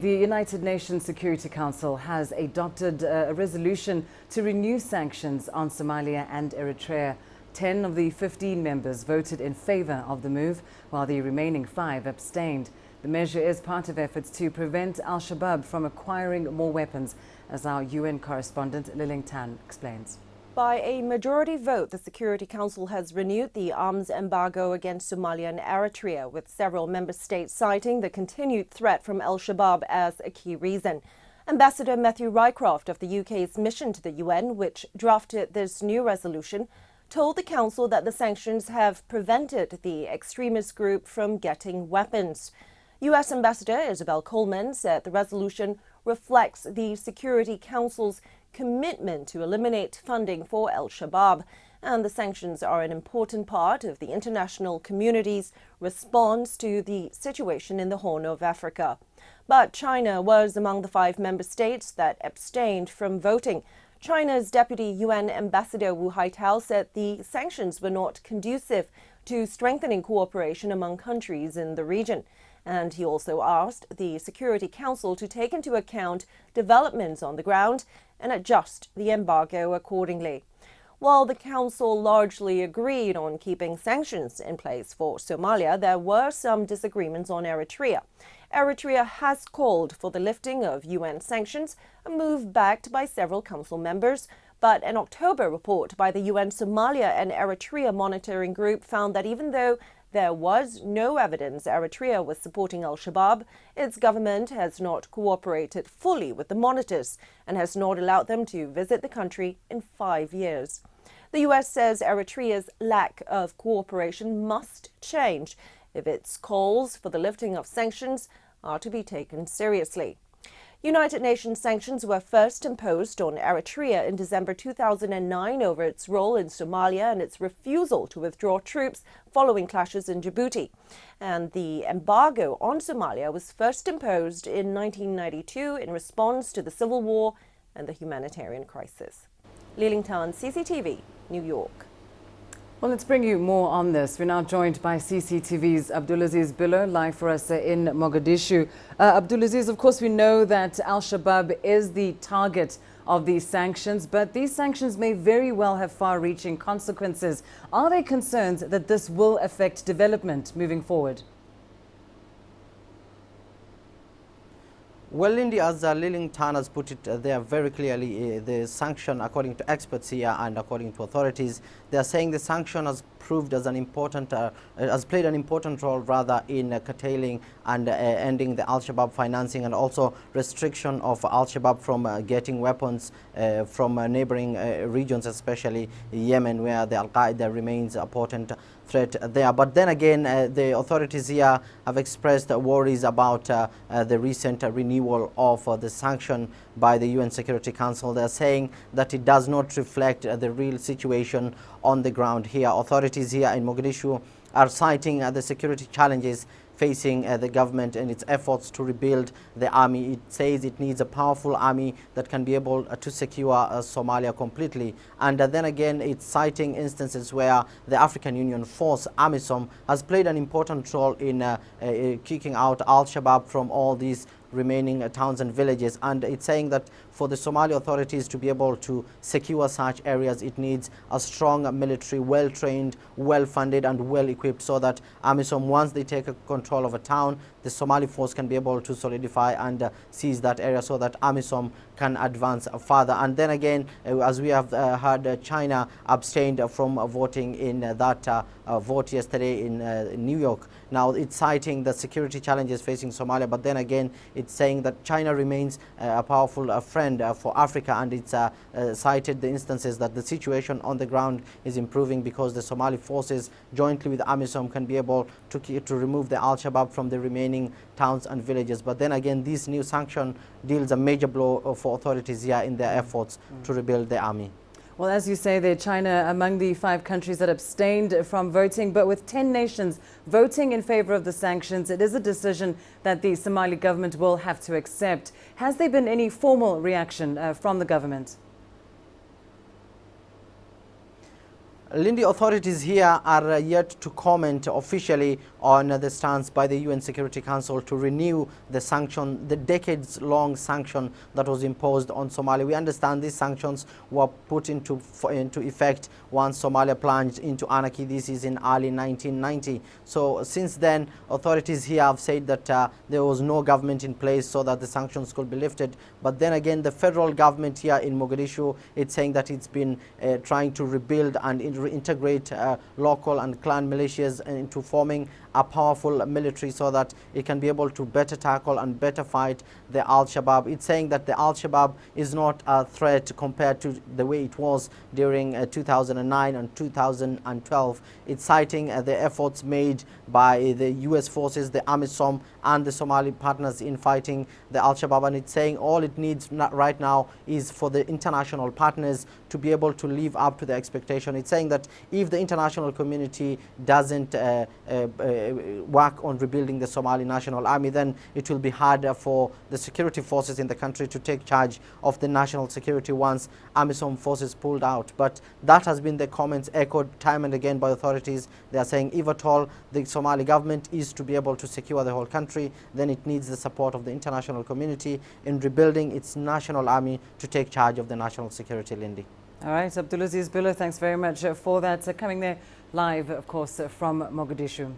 The United Nations Security Council has adopted a resolution to renew sanctions on Somalia and Eritrea. 10 of the 15 members voted in favour of the move, while the remaining 5 abstained. The measure is part of efforts to prevent al-Shabaab from acquiring more weapons, as our UN correspondent Liling Tan explains. By a majority vote, the Security Council has renewed the arms embargo against Somalia and Eritrea, with several member states citing the continued threat from al-Shabaab as a key reason. Ambassador Matthew Rycroft of the UK's mission to the UN, which drafted this new resolution, told the Council that the sanctions have prevented the extremist group from getting weapons. US Ambassador Isabel Coleman said the resolution reflects the Security Council's commitment to eliminate funding for al-Shabaab, and the sanctions are an important part of the international community's response to the situation in the Horn of Africa. But China was among the 5 member states that abstained from voting. China's Deputy UN Ambassador Wu Haitao said the sanctions were not conducive to strengthening cooperation among countries in the region. And he also asked the Security Council to take into account developments on the ground and adjust the embargo accordingly. While the Council largely agreed on keeping sanctions in place for Somalia, there were some disagreements on Eritrea. Eritrea has called for the lifting of UN sanctions, a move backed by several Council members. But an October report by the UN Somalia and Eritrea monitoring group found that even though there was no evidence Eritrea was supporting al-Shabaab, its government has not cooperated fully with the monitors and has not allowed them to visit the country in 5 years. The US says Eritrea's lack of cooperation must change if its calls for the lifting of sanctions are to be taken seriously. United Nations sanctions were first imposed on Eritrea in December 2009 over its role in Somalia and its refusal to withdraw troops following clashes in Djibouti. And the embargo on Somalia was first imposed in 1992 in response to the civil war and the humanitarian crisis. Liling Tan, CCTV, New York. Well, let's bring you more on this. We're now joined by CCTV's Abdulaziz Billo, live for us in Mogadishu. Abdulaziz, of course, we know that al-Shabaab is the target of these sanctions, but these sanctions may very well have far-reaching consequences. Are there concerns that this will affect development moving forward? Well, Lindy, as Liling Tan has put it there very clearly, the sanction, according to experts here and according to authorities, they are saying the sanction has proved as an important, has played an important role rather in curtailing and ending the al-Shabaab financing and also restriction of al-Shabaab from getting weapons from neighboring regions, especially Yemen, where the al-Qaeda remains a potent threat there. But then again, the authorities here have expressed worries about the recent renewal of the sanction by the UN Security Council. They are saying that it does not reflect the real situation on the ground here. Authorities here in Mogadishu are citing the security challenges facing the government and its efforts to rebuild the army. It says it needs a powerful army that can be able to secure Somalia completely. And then again, it's citing instances where the African Union force, AMISOM, has played an important role in kicking out al-Shabaab from all these remaining towns and villages, and it's saying that for the Somali authorities to be able to secure such areas, it needs a strong military, well-trained, well-funded and well-equipped, so that AMISOM, once they take control of a town, the Somali force can be able to solidify and seize that area so that AMISOM can advance further. And then again, as we have heard, China abstained from voting in that vote yesterday in New York. Now, it's citing the security challenges facing Somalia, but then again, it's saying that China remains a powerful friend for Africa, and it's cited the instances that the situation on the ground is improving because the Somali forces, jointly with AMISOM, can be able to remove the al-Shabaab from the remaining towns and villages. But then again, this new sanction deals a major blow for authorities here in their efforts to rebuild the army. Well, as you say there, China among the 5 countries that abstained from voting, but with 10 nations voting in favor of the sanctions, it is a decision that the Somali government will have to accept. Has there been any formal reaction from the government? Lindy, authorities here are yet to comment officially on the stance by the UN Security Council to renew the sanction, the decades-long sanction that was imposed on Somalia. We understand these sanctions were put into effect once Somalia plunged into anarchy. This is in early 1990. So since then, authorities here have said that there was no government in place so that the sanctions could be lifted. But then again, the federal government here in Mogadishu, it's saying that it's been trying to rebuild and integrate local and clan militias into forming a powerful military so that it can be able to better tackle and better fight the al-Shabaab. It's saying that the al-Shabaab is not a threat compared to the way it was during 2009 and 2012. It's citing the efforts made by the US forces, the AMISOM and the Somali partners in fighting the al-Shabaab, and it's saying all it needs right now is for the international partners to be able to live up to the expectation. It's saying that if the international community doesn't work on rebuilding the Somali National Army, then it will be harder for the security forces in the country to take charge of the national security once AMISOM forces pulled out. But that has been the comments echoed time and again by authorities. They are saying if at all the Somali government is to be able to secure the whole country, then it needs the support of the international community in rebuilding its national army to take charge of the national security, Lindy. All right, Abdulaziz Billo, thanks very much for that. Coming there live, of course, from Mogadishu.